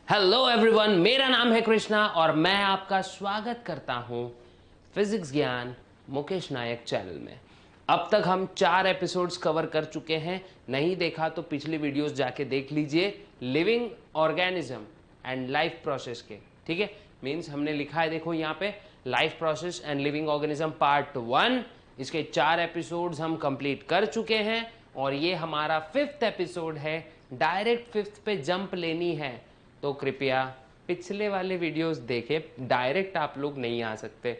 Hello everyone, मेरा नाम है कृष्णा और मैं आपका स्वागत करता हूं फिजिक्स ज्ञान मुकेश नायक चैनल में। अब तक हम 4 एपिसोड्स कवर कर चुके हैं। नहीं देखा तो पिछली वीडियोस जाके देख लीजिए। Living organism and life process के, ठीक है। मीन्स हमने लिखा है, देखो यहाँ पे, life process and living organism part 1। इसके 4 एपिसोड्स हम कंप्लीट कर चुके हैं और ये हमारा 5th एपिसोड है। डायरेक्ट 5th पे जंप लेनी है तो कृपया पिछले वाले वीडियोस देखें। डायरेक्ट आप लोग नहीं आ सकते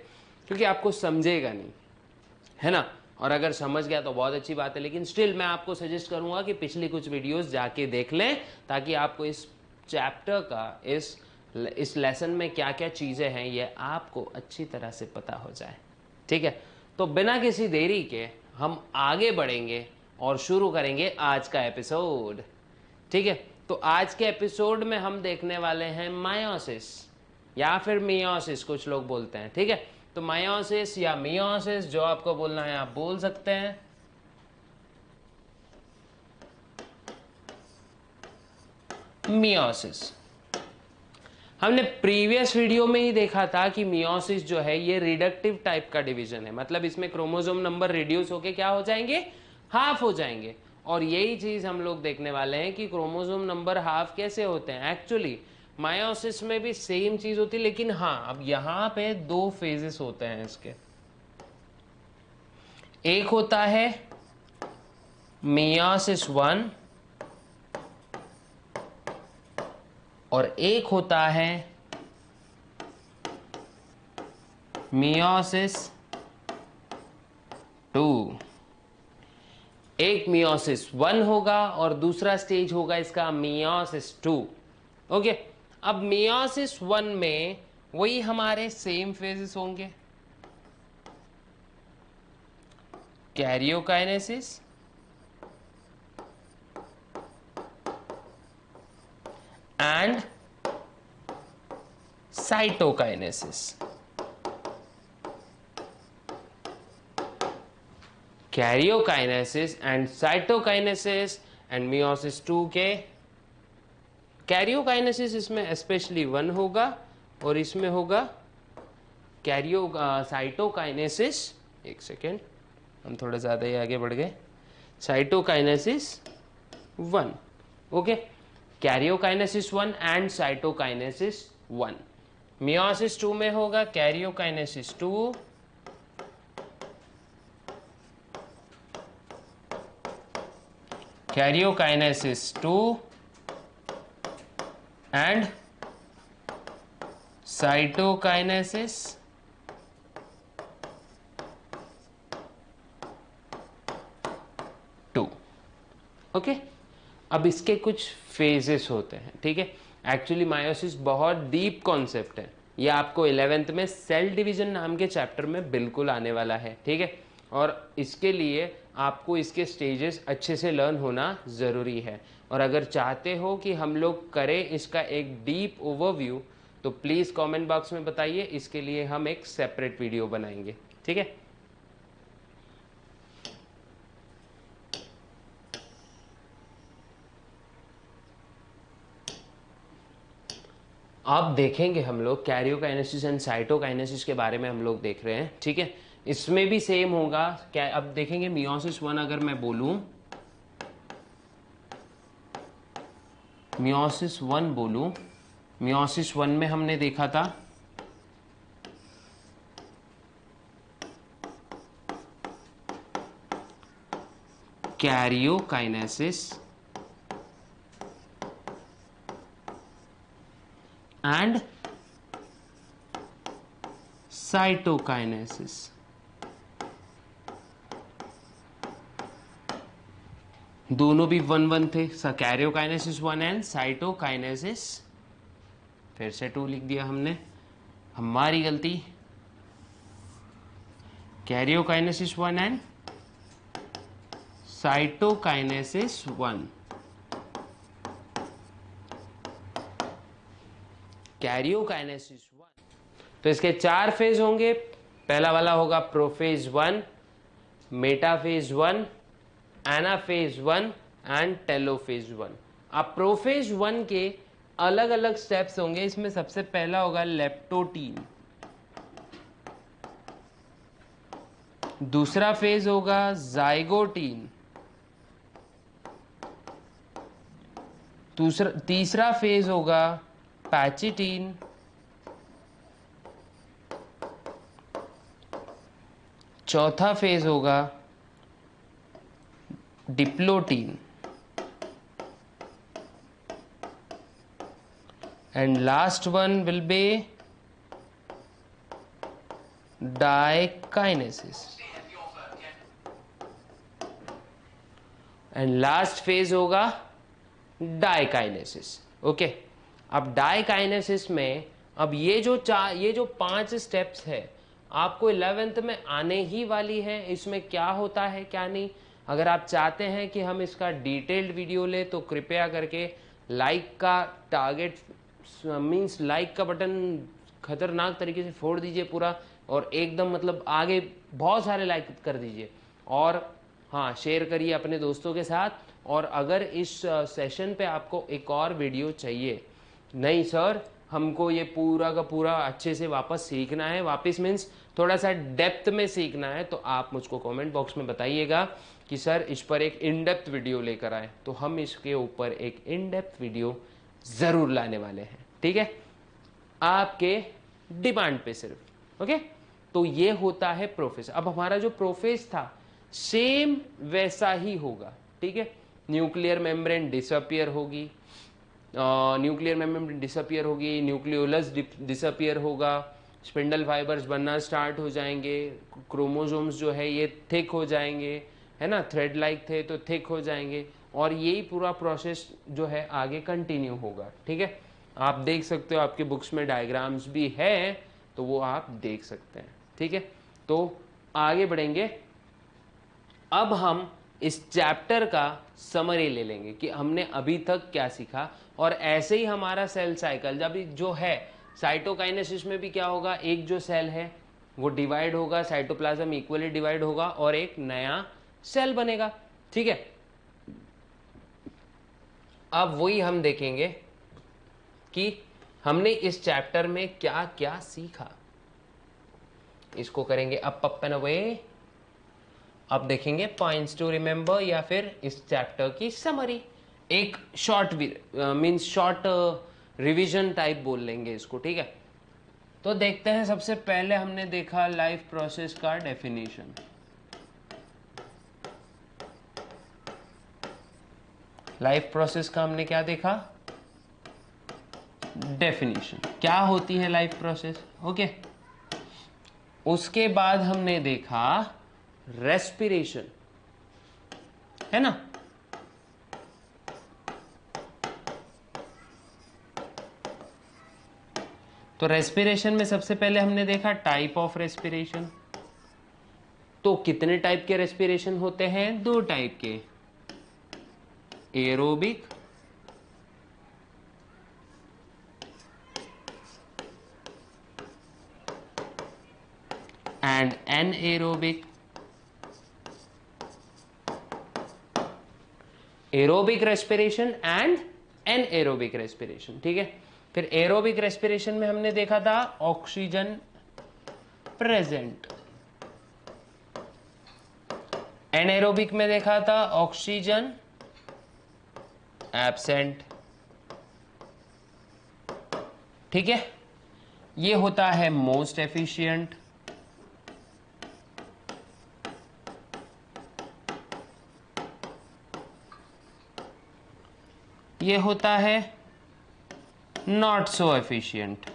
क्योंकि आपको समझेगा नहीं, है ना। और अगर समझ गया तो बहुत अच्छी बात है, लेकिन स्टिल मैं आपको सजेस्ट करूंगा कि पिछली कुछ वीडियोस जाके देख लें ताकि आपको इस चैप्टर का, इस लेसन में क्या क्या चीज़ें हैं ये आपको अच्छी तरह से पता हो जाए, ठीक है। तो बिना किसी देरी के हम आगे बढ़ेंगे और शुरू करेंगे आज का एपिसोड, ठीक है। तो आज के एपिसोड में हम देखने वाले हैं मायोसिस या फिर मियोसिस, कुछ लोग बोलते हैं, ठीक है। तो मायोसिस या मियोसिस, जो आपको बोलना है आप बोल सकते हैं। मियोसिस हमने प्रीवियस वीडियो में ही देखा था कि मियोसिस जो है ये रिडक्टिव टाइप का डिवीजन है, मतलब इसमें क्रोमोसोम नंबर रिड्यूस होके क्या हो जाएंगे, हाफ हो जाएंगे। और यही चीज हम लोग देखने वाले हैं कि क्रोमोसोम नंबर हाफ कैसे होते हैं। एक्चुअली मायोसिस में भी सेम चीज होती है, लेकिन हाँ, अब यहां पे 2 फेजेस होते हैं इसके। एक होता है मियोसिस 1 और एक होता है मियोसिस 2। एक मियोसिस 1 होगा और दूसरा स्टेज होगा इसका मियोसिस 2। ओके, अब मियोसिस 1 में वही हमारे सेम फेजेस होंगे, karyokinesis and cytokinesis. Karyokinesis and cytokinesis and meiosis 2 के कैरियोकाइनेसिस इसमें स्पेशली 1 होगा और इसमें होगा साइटोकाइनेसिस। एक सेकेंड, हम थोड़ा ज़्यादा ही आगे बढ़ गए। Cytokinesis 1, okay. Karyokinesis 1 and cytokinesis 1। Meiosis 2 में होगा कैरियोकाइनेसिस 2 and cytokinesis 2। ओके, अब इसके कुछ फेजेस होते हैं, ठीक है। एक्चुअली मायोसिस बहुत डीप कॉन्सेप्ट है, ये आपको 11th में सेल डिवीजन नाम के चैप्टर में बिल्कुल आने वाला है, ठीक है। और इसके लिए आपको इसके स्टेजेस अच्छे से लर्न होना ज़रूरी है। और अगर चाहते हो कि हम लोग करें इसका एक डीप ओवरव्यू तो प्लीज़ कमेंट बॉक्स में बताइए, इसके लिए हम एक सेपरेट वीडियो बनाएंगे, ठीक है। अब देखेंगे हम लोग कैरियोकाइनेसिस एंड साइटोकाइनेसिस के बारे में हम लोग देख रहे हैं, ठीक है। इसमें भी सेम होगा क्या, अब देखेंगे मियोसिस 1 अगर मैं बोलूं, मियोसिस 1 बोलूं, मियोसिस 1 में हमने देखा था कैरियोकाइनेसिस एंड साइटोकाइनेसिस। दोनों भी 1-1 थे, कैरियोकाइनेसिस 1 एंड साइटोकाइनेसिस, फिर से 2 लिख दिया हमने, हमारी गलती। Karyokinesis 1 and cytokinesis 1। कैरियोकाइनेसिस 1, तो इसके 4 फेज होंगे। पहला वाला होगा prophase 1, metaphase 1, anaphase 1 and telophase 1। अब प्रोफेज 1 के अलग अलग स्टेप्स होंगे। इसमें सबसे पहला होगा लेप्टोटीन, दूसरा फेज होगा जाइगोटीन, तीसरा फेज होगा पैचिटीन, चौथा फेज होगा diplotene and last one will be dikinesis and last phase होगा डाइकाइनेसिस। ओके, अब डाइकाइनेसिस में अब ये जो 5 स्टेप्स है आपको 11th में आने ही वाली है। इसमें क्या होता है क्या नहीं, अगर आप चाहते हैं कि हम इसका डिटेल्ड वीडियो ले तो कृपया करके लाइक का टारगेट मीन्स लाइक का बटन खतरनाक तरीके से फोड़ दीजिए पूरा, और एकदम मतलब आगे बहुत सारे लाइक कर दीजिए, और हाँ शेयर करिए अपने दोस्तों के साथ। और अगर इस सेशन पे आपको एक और वीडियो चाहिए, नहीं सर हमको ये पूरा का पूरा अच्छे से वापस सीखना है, वापस मीन्स थोड़ा सा डेप्थ में सीखना है, तो आप मुझको कमेंट बॉक्स में बताइएगा कि सर इस पर एक इन डेप्थ वीडियो लेकर आए, तो हम इसके ऊपर एक इन डेप्थ वीडियो ज़रूर लाने वाले हैं। ठीक है, आपके डिमांड पे सिर्फ। ओके, तो ये होता है प्रोफेस। अब हमारा जो प्रोफेस था सेम वैसा ही होगा। ठीक है, न्यूक्लियर मेम्ब्रेन डिसअपियर होगी, न्यूक्लियोलस डिसअपियर होगा, स्पिंडल फाइबर्स बनना स्टार्ट हो जाएंगे, क्रोमोसोम्स जो है ये थिक हो जाएंगे, है ना, थ्रेड लाइक थे तो थिक हो जाएंगे, और यही पूरा प्रोसेस जो है आगे कंटिन्यू होगा। ठीक है, आप देख सकते हो आपके बुक्स में डायग्राम्स भी है, तो वो आप देख सकते हैं। ठीक है, तो आगे बढ़ेंगे। अब हम इस चैप्टर का समरी ले लेंगे कि हमने अभी तक क्या सीखा, और ऐसे ही हमारा सेल साइकिल जब जो है साइटोकाइनेसिस में भी क्या होगा, एक जो सेल है वो डिवाइड होगा, साइटोप्लाज्म इक्वली डिवाइड होगा और एक नया सेल बनेगा। ठीक है, अब वही हम देखेंगे कि हमने इस चैप्टर में क्या क्या सीखा। इसको करेंगे अप एंड अवे। अब देखेंगे पॉइंट्स टू रिमेंबर, या फिर इस चैप्टर की समरी, एक short means short revision type बोल लेंगे इसको। ठीक है, तो देखते हैं। सबसे पहले हमने देखा लाइफ प्रोसेस का डेफिनेशन। लाइफ प्रोसेस का हमने क्या देखा, डेफिनेशन, क्या होती है लाइफ प्रोसेस। ओके, उसके बाद हमने देखा रेस्पिरेशन, है ना, तो रेस्पिरेशन में सबसे पहले हमने देखा टाइप ऑफ रेस्पिरेशन। तो कितने टाइप के रेस्पिरेशन होते हैं, 2 टाइप के, aerobic and anaerobic. Aerobic respiration and anaerobic respiration. ठीक है, फिर एरोबिक रेस्पिरेशन में हमने देखा था ऑक्सीजन प्रेजेंट, एनएरोबिक में देखा था ऑक्सीजन एब्सेंट। ठीक है, ये होता है मोस्ट एफिशिएंट, ये होता है नॉट सो एफिशिएंट।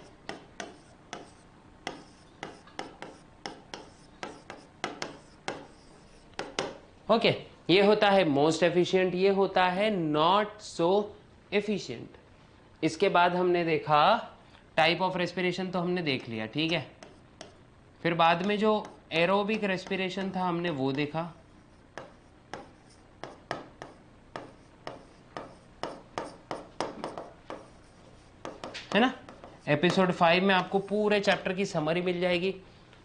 ओके, ये होता है मोस्ट एफिशिएंट, ये होता है नॉट सो एफिशिएंट। इसके बाद हमने देखा टाइप ऑफ रेस्पिरेशन, तो हमने देख लिया। ठीक है, फिर बाद में जो एरोबिक रेस्पिरेशन था हमने वो देखा। है ना, एपिसोड 5 में आपको पूरे चैप्टर की समरी मिल जाएगी।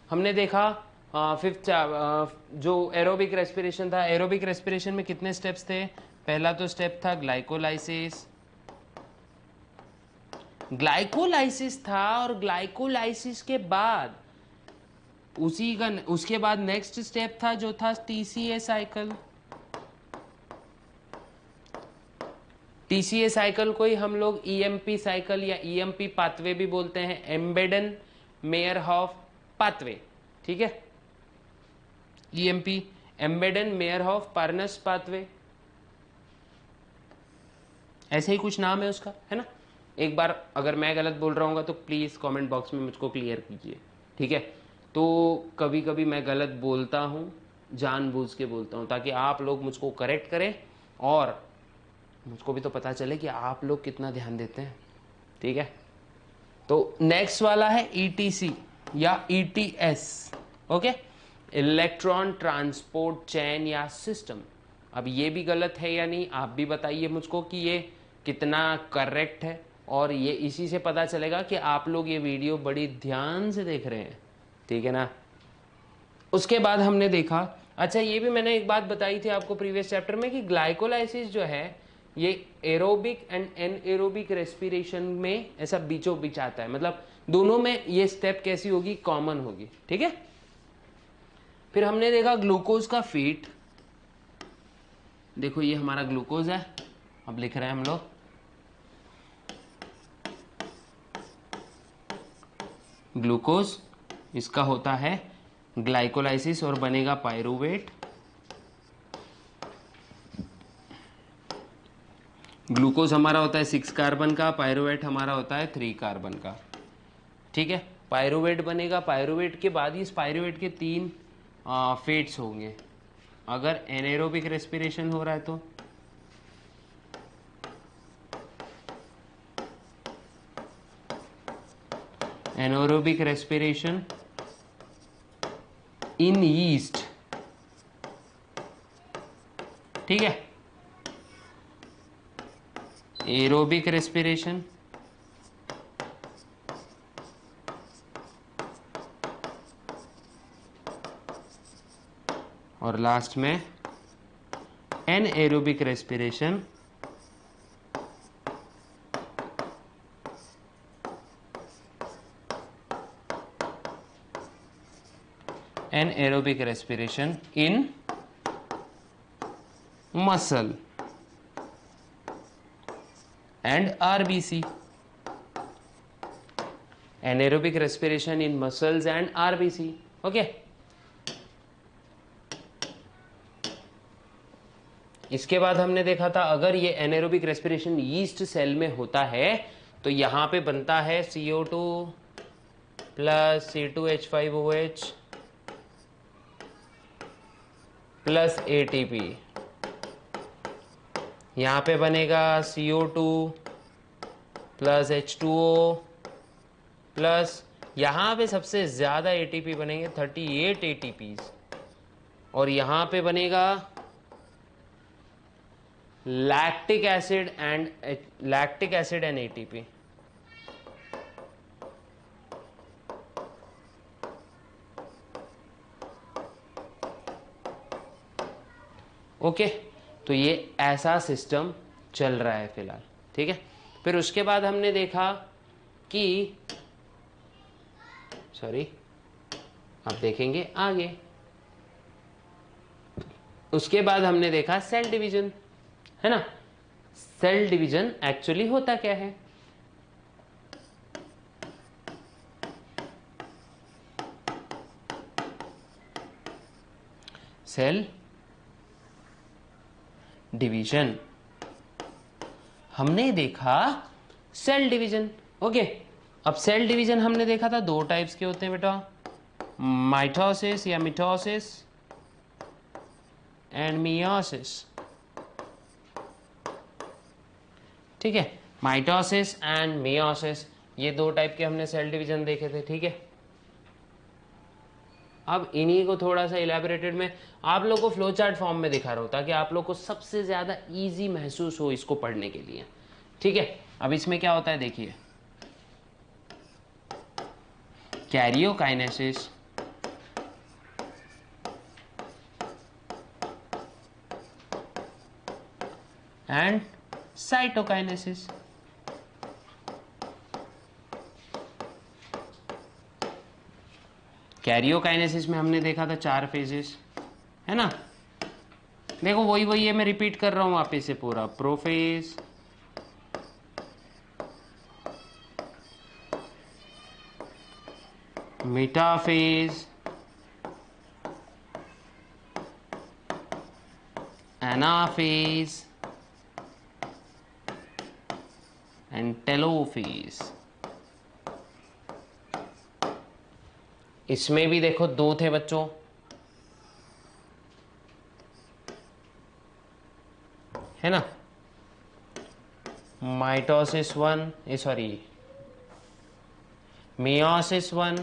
हमने देखा फिफ्थ जो एरोबिक रेस्पिरेशन था, एरोबिक रेस्पिरेशन में कितने स्टेप्स थे। पहला तो स्टेप था ग्लाइकोलाइसिस, ग्लाइकोलाइसिस था, और ग्लाइकोलाइसिस के बाद उसके बाद नेक्स्ट स्टेप था जो था टीसीए साइकिल। टीसीए साइकिल को ही हम लोग ईएमपी साइकिल या ईएमपी पाथवे भी बोलते हैं, एम्बेडन मेयरहॉफ पाथवे। ठीक है, ईएमपी एम्बेडन मेयरहॉफ पार्नस पाथवे, ऐसे ही कुछ नाम है उसका, है ना। एक बार अगर मैं गलत बोल रहा हूँ तो प्लीज़ कमेंट बॉक्स में मुझको क्लियर कीजिए। ठीक है, तो कभी कभी मैं गलत बोलता हूँ, जानबूझ के बोलता हूँ, ताकि आप लोग मुझको करेक्ट करें और मुझको भी तो पता चले कि आप लोग कितना ध्यान देते हैं। ठीक है, तो नेक्स्ट वाला है ईटीसी या ETS. Okay, electron transport chain या सिस्टम। अब ये भी गलत है या नहीं, आप भी बताइए मुझको कि ये कितना करेक्ट है, और ये इसी से पता चलेगा कि आप लोग ये वीडियो बड़ी ध्यान से देख रहे हैं। ठीक है ना। उसके बाद हमने देखा, अच्छा ये भी मैंने एक बात बताई थी आपको प्रीवियस चैप्टर में कि ग्लाइकोलाइसिस जो है ये एरोबिक एंड एनएरोबिक रेस्पिरेशन में ऐसा बीचों बीच आता है, मतलब दोनों में ये स्टेप कैसी होगी, कॉमन होगी। ठीक है, फिर हमने देखा ग्लूकोज का फीट। देखो ये हमारा ग्लूकोज है, अब लिख रहे हैं हम लोग ग्लूकोज, इसका होता है ग्लाइकोलाइसिस और बनेगा पायरूवेट। ग्लूकोज हमारा होता है 6 कार्बन का, पायरूवेट हमारा होता है 3 कार्बन का। ठीक है, पायरूवेट बनेगा, पायरूवेट के बाद इस पायरूवेट के 3 फेट्स होंगे। अगर एनेरोबिक रेस्पिरेशन हो रहा है तो एनारोबिक रेस्पिरेशन इन यीस्ट। ठीक है, एरोबिक रेस्पिरेशन और लास्ट में anaerobic respiration anaerobic respiration in muscle and RBC. Anaerobic respiration in muscles and RBC. Okay. इसके बाद हमने देखा था अगर ये एनारोबिक रेस्पिरेशन यीस्ट सेल में होता है तो यहां पे बनता है CO2 plus C2H5OH plus ATP। यहाँ पे बनेगा CO2 प्लस H2O प्लस यहाँ पे सबसे ज़्यादा ATP बनेंगे 38 ATPs, और यहाँ पे बनेगा lactic acid and ATP। Okay, तो ये ऐसा सिस्टम चल रहा है फिलहाल। ठीक है, फिर उसके बाद हमने देखा कि अब देखेंगे आगे। उसके बाद हमने देखा सेल डिवीजन, है ना। सेल डिवीजन एक्चुअली होता क्या है, सेल डिवीजन हमने देखा सेल डिवीजन। ओके, अब सेल डिवीजन हमने देखा था 2 टाइप्स के होते हैं बेटा, माइटोसिस या मिटोसिस एंड मियोसिस। ठीक है, माइटोसिस एंड मियोसिस, ये 2 टाइप के हमने सेल डिवीजन देखे थे। ठीक है, अब इन्हीं को थोड़ा सा इलेबोरेटेड में आप लोग को फ्लो चार्ट फॉर्म में दिखा रहा हूं ताकि आप लोग को सबसे ज़्यादा इजी महसूस हो इसको पढ़ने के लिए। ठीक है, अब इसमें क्या होता है देखिए, कैरियोकाइनेसिस, एंड साइटोकाइनेसिस। कैरियोकाइनेसिस में हमने देखा था 4 फेजेस, है ना। देखो वही है, मैं रिपीट कर रहा हूँ वापस से पूरा। Prophase, metaphase, anaphase and telophase. इसमें भी देखो 2 थे बच्चों, है ना। Mitosis 1, sorry meiosis 1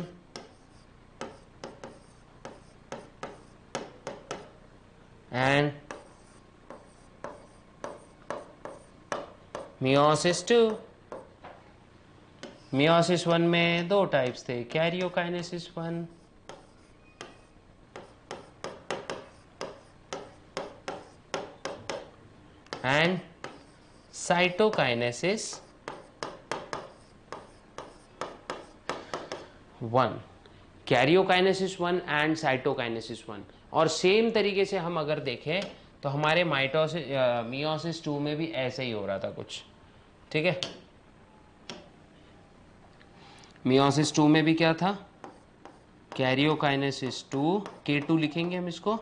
and meiosis 2। Meiosis 1 में 2 टाइप्स थे, karyokinesis 1 and cytokinesis 1। Karyokinesis 1 and cytokinesis 1। और सेम तरीके से हम अगर देखें तो हमारे मियोसिस 2 में भी ऐसे ही हो रहा था कुछ, ठीक है। मियोसिस 2 में भी क्या था, कैरियोकाइनेसिस 2, K2 लिखेंगे हम इसको,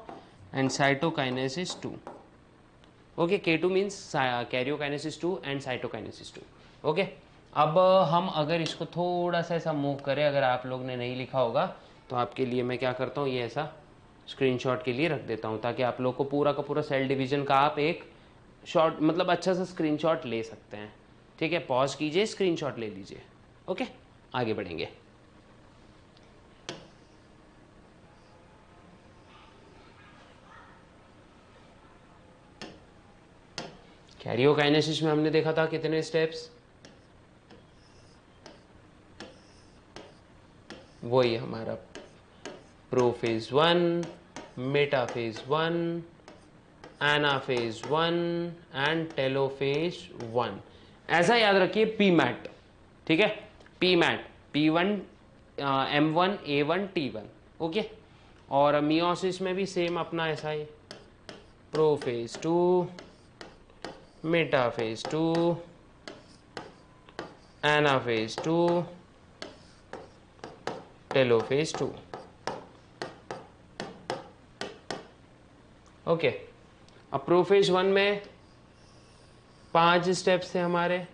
and cytokinesis 2। Okay, K2 means karyokinesis 2 and cytokinesis 2। Okay, अब हम अगर इसको थोड़ा सा ऐसा मूव करें, अगर आप लोग ने नहीं लिखा होगा तो आपके लिए मैं क्या करता हूँ, ये ऐसा स्क्रीनशॉट के लिए रख देता हूँ, ताकि आप लोग को पूरा का पूरा सेल डिवीजन का आप एक शॉर्ट मतलब अच्छा सा स्क्रीनशॉट ले सकते हैं। ठीक है, पॉज कीजिए, स्क्रीनशॉट ले लीजिए। ओके, आगे बढ़ेंगे। कैरियोकाइनेसिस में हमने देखा था कितने स्टेप्स, वही हमारा prophase 1, metaphase 1, anaphase 1 and telophase 1। ऐसा याद रखिए पीमैट, ठीक है, पीमैट P1 M1 A1 T1। Okay, और मियोसिस में भी सेम अपना ऐसा ही, prophase 2, metaphase 2, anaphase 2, telophase 2। Okay, अब प्रोफेज 1 में 5 स्टेप्स थे हमारे,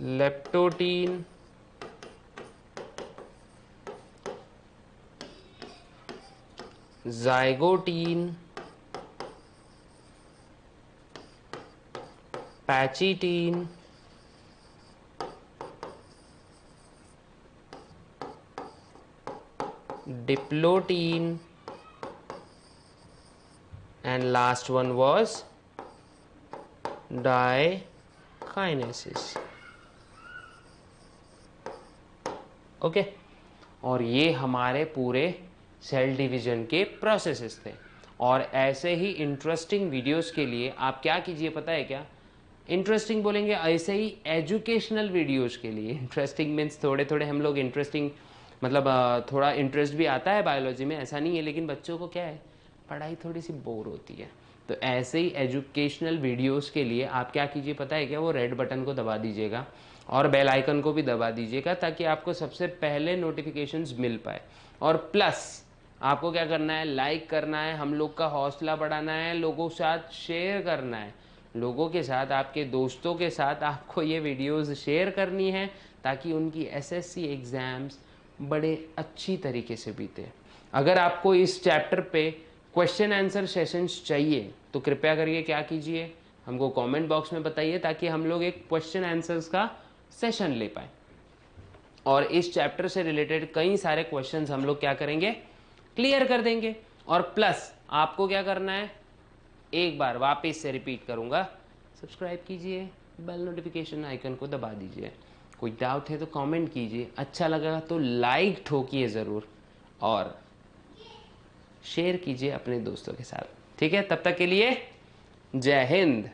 leptotene, zygotene, pachytene, diplotene, and last one was dikinesis। Okay, और ये हमारे पूरे सेल डिवीजन के प्रोसेसेस थे। और ऐसे ही इंटरेस्टिंग वीडियोस के लिए आप क्या कीजिए पता है क्या, इंटरेस्टिंग बोलेंगे, ऐसे ही एजुकेशनल वीडियोस के लिए, इंटरेस्टिंग मीन्स थोड़े थोड़े हम लोग इंटरेस्टिंग मतलब थोड़ा इंटरेस्ट भी आता है बायोलॉजी में, ऐसा नहीं है, लेकिन बच्चों को क्या है, पढ़ाई थोड़ी सी बोर होती है। तो ऐसे ही एजुकेशनल वीडियोस के लिए आप क्या कीजिए पता है क्या, वो रेड बटन को दबा दीजिएगा और बेल आइकन को भी दबा दीजिएगा, ताकि आपको सबसे पहले नोटिफिकेशंस मिल पाए। और प्लस आपको क्या करना है, लाइक करना है, हम लोग का हौसला बढ़ाना है, लोगों के साथ शेयर करना है, लोगों के साथ, आपके दोस्तों के साथ आपको ये वीडियोस शेयर करनी है, ताकि उनकी एसएससी एग्ज़ाम्स बड़े अच्छी तरीके से बीते। अगर आपको इस चैप्टर पे क्वेश्चन आंसर सेशंस चाहिए तो कृपया करके क्या कीजिए, हमको कमेंट बॉक्स में बताइए, ताकि हम लोग एक क्वेश्चन आंसर्स का सेशन ले पाए। और इस चैप्टर से रिलेटेड कई सारे क्वेश्चंस हम लोग क्या करेंगे, क्लियर कर देंगे। और प्लस आपको क्या करना है, एक बार वापस से रिपीट करूंगा, सब्सक्राइब कीजिए, बेल नोटिफिकेशन आइकन को दबा दीजिए। कोई डाउट है तो कमेंट कीजिए, अच्छा लगा तो लाइक ठोकिए ज़रूर, और शेयर कीजिए अपने दोस्तों के साथ। ठीक है, तब तक के लिए जय हिंद।